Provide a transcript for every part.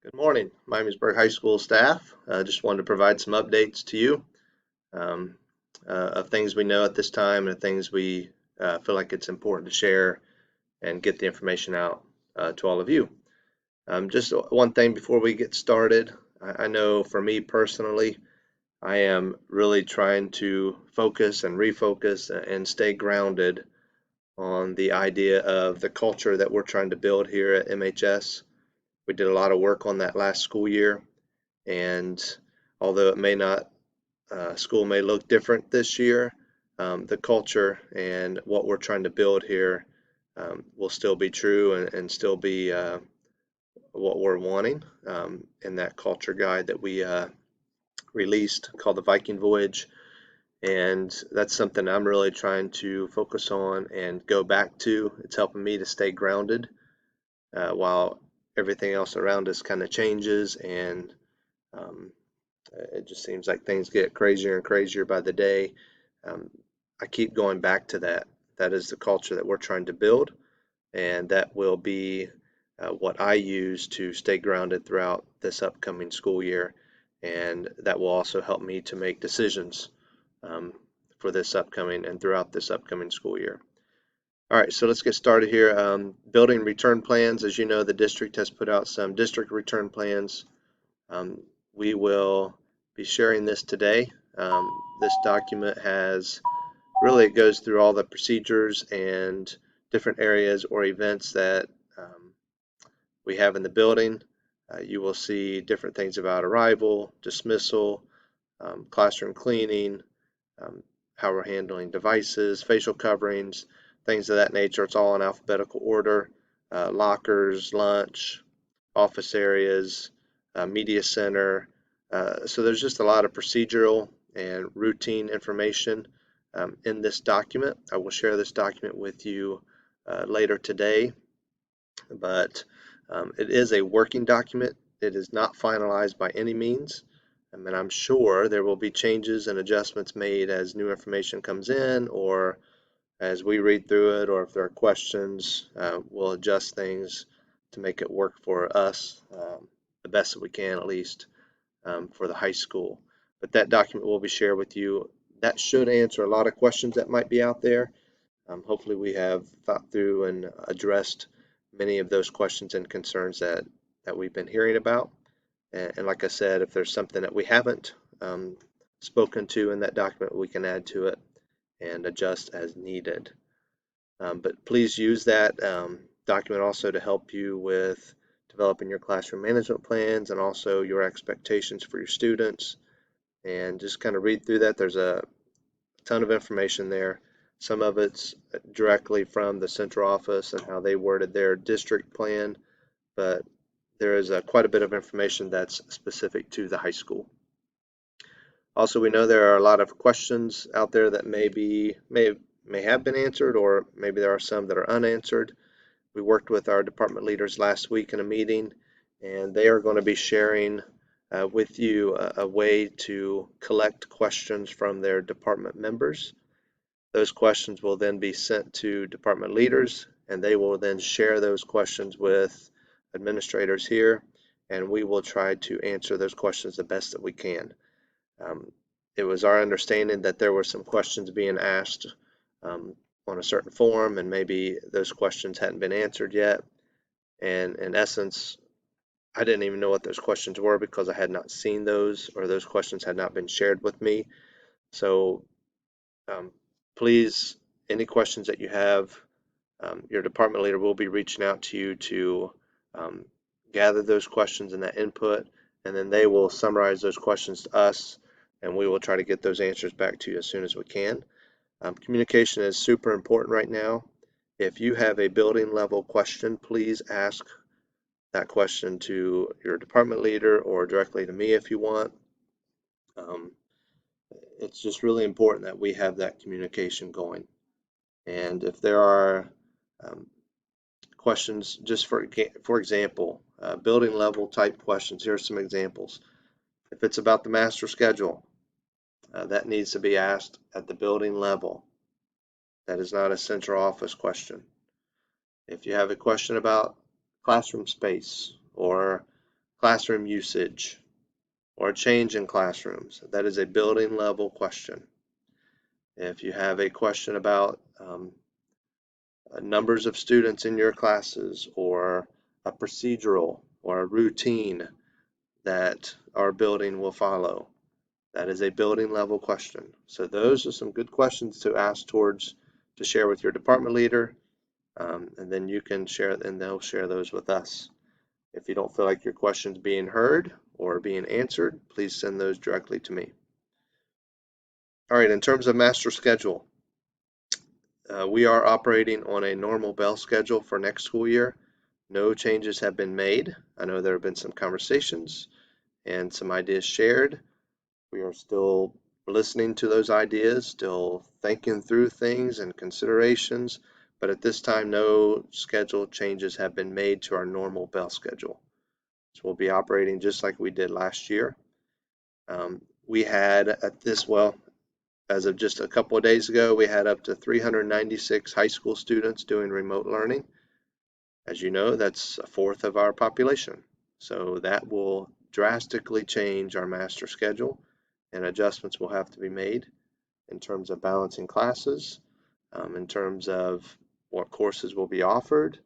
Good morning, Miamisburg High School staff. Just wanted to provide some updates to you um, of things we know at this time and things we feel like it's important to share and get the information out to all of you. Just one thing before we get started. I know for me personally, I am really trying to focus and refocus and stay grounded on the idea of the culture that we're trying to build here at MHS. We did a lot of work on that last school year. And although it may not, school may look different this year, the culture and what we're trying to build here will still be true and still be what we're wanting in that culture guide that we released called the Viking Voyage. And that's something I'm really trying to focus on and go back to. It's helping me to stay grounded while everything else around us kind of changes and um, it just seems like things get crazier and crazier by the day. Um, I keep going back to that. That is the culture that we're trying to build, and that will be what I use to stay grounded throughout this upcoming school year. And that will also help me to make decisions um, for this upcoming and throughout this upcoming school year. All right, so let's get started here. Building return plans. As you know, the district has put out some district return plans. Um, we will be sharing this today. This document has really, it goes through all the procedures and different areas or events that we have in the building. You will see different things about arrival, dismissal, classroom cleaning, um, how we're handling devices, facial coverings, things of that nature. It's all in alphabetical order. Lockers, lunch, office areas, media center. So there's just a lot of procedural and routine information in this document. I will share this document with you later today, but it is a working document. It is not finalized by any means. And I'm sure there will be changes and adjustments made as new information comes in or as we read through it, or if there are questions, we'll adjust things to make it work for us the best that we can, at least for the high school. But that document will be shared with you. That should answer a lot of questions that might be out there. Hopefully, we have thought through and addressed many of those questions and concerns that we've been hearing about. And like I said, if there's something that we haven't spoken to in that document, we can add to it and adjust as needed. But please use that document also to help you with developing your classroom management plans and also your expectations for your students. And just kind of read through that. There's a ton of information there. Some of it's directly from the central office and how they worded their district plan, but there is quite a bit of information that's specific to the high school. Also, we know there are a lot of questions out there that may have been answered, or maybe there are some that are unanswered. We worked with our department leaders last week in a meeting, and they are going to be sharing with you a way to collect questions from their department members. Those questions will then be sent to department leaders, and they will then share those questions with administrators here, and we will try to answer those questions the best that we can. Um, it was our understanding that there were some questions being asked on a certain form, and maybe those questions hadn't been answered yet. And in essence, I didn't even know what those questions were because I had not seen those, or those questions had not been shared with me. So um, please, any questions that you have, your department leader will be reaching out to you to um, gather those questions and that input, and then they will summarize those questions to us, and we will try to get those answers back to you as soon as we can. Communication is super important right now. If you have a building level question, please ask that question to your department leader or directly to me if you want. Um, it's just really important that we have that communication going. And if there are um, questions, just for example, building level type questions, here are some examples. If it's about the master schedule, that needs to be asked at the building level. That is not a central office question. If you have a question about classroom space or classroom usage or a change in classrooms. That is a building level question. If you have a question about numbers of students in your classes or a procedural or a routine that our building will follow, that is a building level question. So those are some good questions to ask to share with your department leader, and then you can share, and they'll share those with us. If you don't feel like your question's being heard or being answered, please send those directly to me. All right, in terms of master schedule, we are operating on a normal bell schedule for next school year. No changes have been made. I know there have been some conversations and some ideas shared. We are still listening to those ideas, still thinking through things and considerations, but at this time, no schedule changes have been made to our normal bell schedule. So we'll be operating just like we did last year. We had at this, well, as of just a couple of days ago, we had up to 396 high school students doing remote learning. As you know, that's a fourth of our population. So that will drastically change our master schedule, and adjustments will have to be made in terms of balancing classes, in terms of what courses will be offered,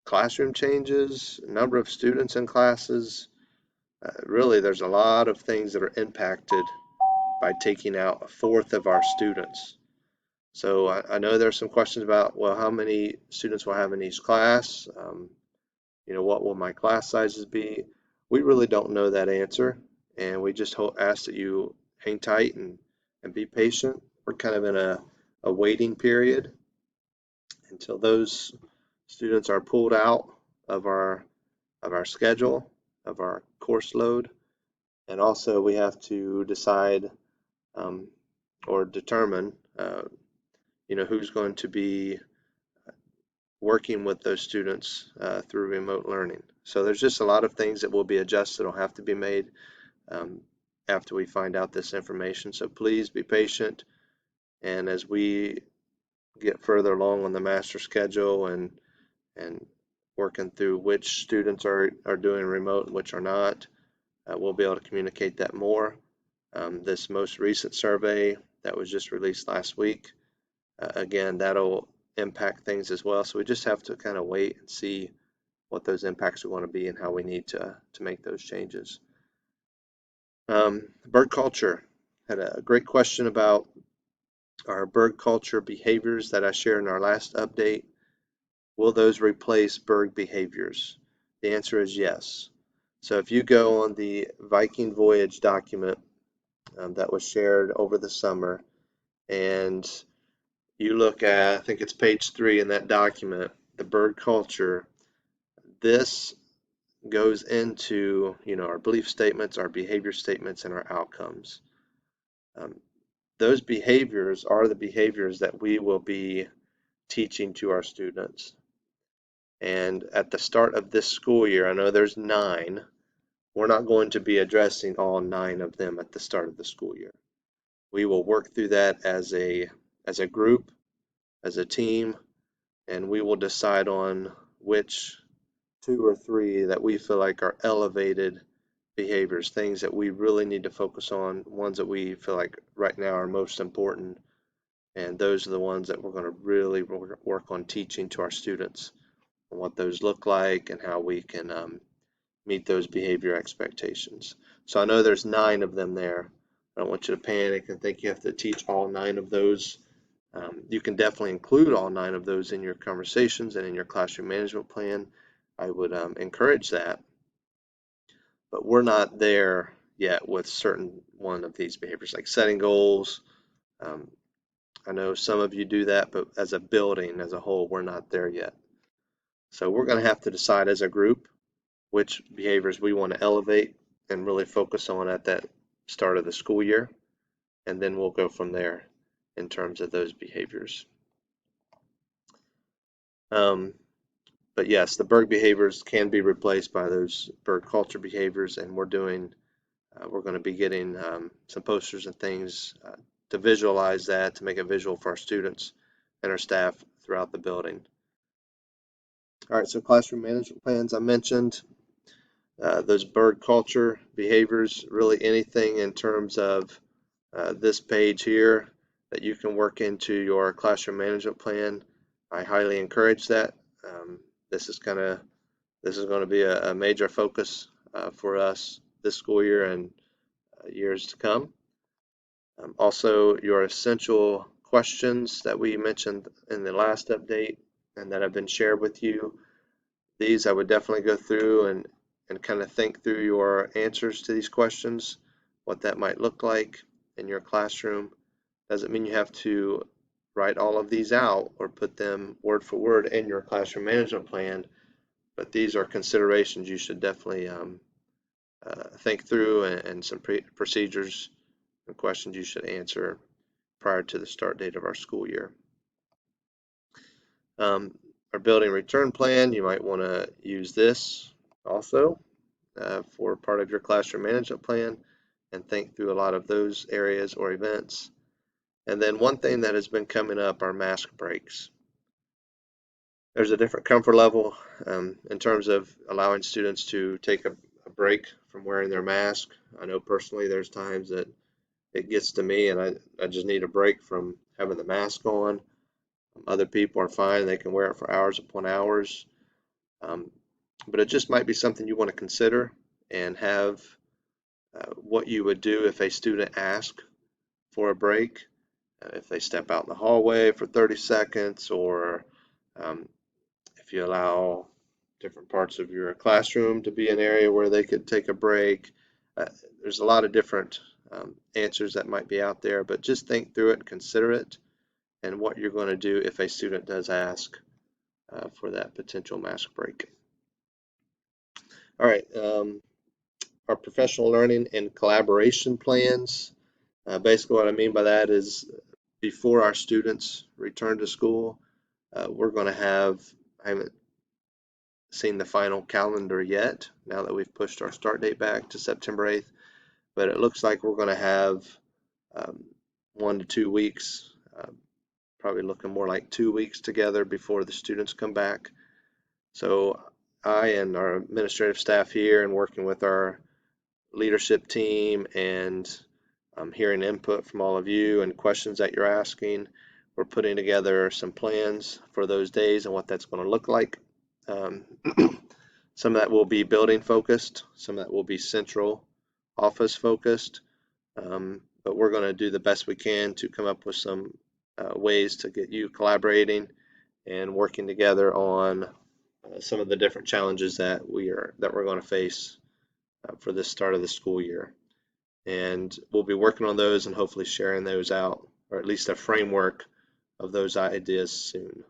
classroom changes, number of students in classes. Really, there's a lot of things that are impacted by taking out a fourth of our students. So I know there's some questions about, well, how many students will have in each class? What will my class sizes be? We really don't know that answer, and we just ask that you hang tight and be patient. We're kind of in a waiting period until those students are pulled out of our schedule, of our course load. And also we have to decide or determine who's going to be working with those students through remote learning. So there's just a lot of things that will be adjusted or have to be made after we find out this information. So please be patient, and as we get further along on the master schedule and working through which students are doing remote and which are not, we'll be able to communicate that more. This most recent survey that was just released last week, again, that'll impact things as well. So we just have to kind of wait and see what those impacts are going to be and how we need to make those changes. Bird culture. Had a great question about our bird culture behaviors that I shared in our last update. Will those replace bird behaviors? The answer is yes. So if you go on the Viking Voyage document that was shared over the summer, and you look at, I think it's page 3 in that document, the bird culture, this goes into our belief statements, our behavior statements, and our outcomes. Those behaviors are the behaviors that we will be teaching to our students. And at the start of this school year, I know there's 9. We're not going to be addressing all 9 of them at the start of the school year. We will work through that as a group, as a team, and we will decide on which 2 or 3 that we feel like are elevated behaviors, things that we really need to focus on, ones that we feel like right now are most important, and those are the ones that we're going to really work on teaching to our students, and what those look like and how we can meet those behavior expectations. So I know there's 9 of them there. I don't want you to panic and think you have to teach all 9 of those. You can definitely include all 9 of those in your conversations and in your classroom management plan. I would encourage that, but we're not there yet with certain one of these behaviors, like setting goals. I know some of you do that, but as a building, as a whole, we're not there yet. So we're going to have to decide as a group which behaviors we want to elevate and really focus on at that start of the school year, and then we'll go from there in terms of those behaviors. But yes, the Berg behaviors can be replaced by those Berg culture behaviors, and we're going to be getting some posters and things to visualize that, to make it visual for our students and our staff throughout the building. All right, so classroom management plans I mentioned, those bird culture behaviors, really anything in terms of this page here that you can work into your classroom management plan. I highly encourage that. Um, this is going to be a major focus for us this school year and years to come. Also, your essential questions that we mentioned in the last update and that have been shared with you. These I would definitely go through and kind of think through your answers to these questions, what that might look like in your classroom. Doesn't mean you have to write all of these out or put them word for word in your classroom management plan, but these are considerations you should definitely think through and some procedures and questions you should answer prior to the start date of our school year. Our building return plan, you might want to use this also for part of your classroom management plan and think through a lot of those areas or events. And then one thing that has been coming up are mask breaks. There's a different comfort level in terms of allowing students to take a break from wearing their mask. I know personally there's times that it gets to me and I just need a break from having the mask on. Other people are fine, they can wear it for hours upon hours. But it just might be something you want to consider and have what you would do if a student asks for a break, if they step out in the hallway for 30 seconds, or um, if you allow different parts of your classroom to be an area where they could take a break. There's a lot of different answers that might be out there, but just think through it and consider it and what you're going to do if a student does ask for that potential mask break. All right, our professional learning and collaboration plans. Basically what I mean by that is before our students return to school, we're going to have, I haven't seen the final calendar yet now that we've pushed our start date back to September 8th, but it looks like we're going to have 1 to 2 weeks, probably looking more like 2 weeks together before the students come back. So I and our administrative staff here and working with our leadership team and hearing input from all of you and questions that you're asking, we're putting together some plans for those days and what that's going to look like. Some of that will be building focused, some of that will be central office focused, but we're going to do the best we can to come up with some ways to get you collaborating and working together on some of the different challenges that we're going to face for this start of the school year. And we'll be working on those and hopefully sharing those out, or at least a framework of those ideas soon.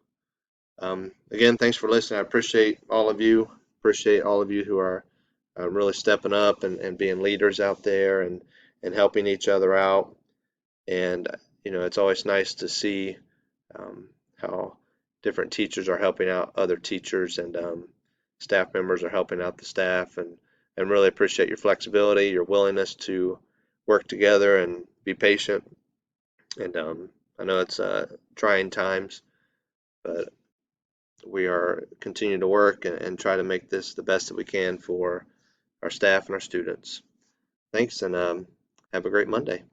Again, thanks for listening. I appreciate all of you. Appreciate all of you who are really stepping up and being leaders out there and helping each other out. And it's always nice to see how different teachers are helping out other teachers and staff members are helping out the staff, and really appreciate your flexibility, your willingness to work together and be patient. And I know it's trying times, but we are continuing to work and try to make this the best that we can for our staff and our students. Thanks, and have a great Monday.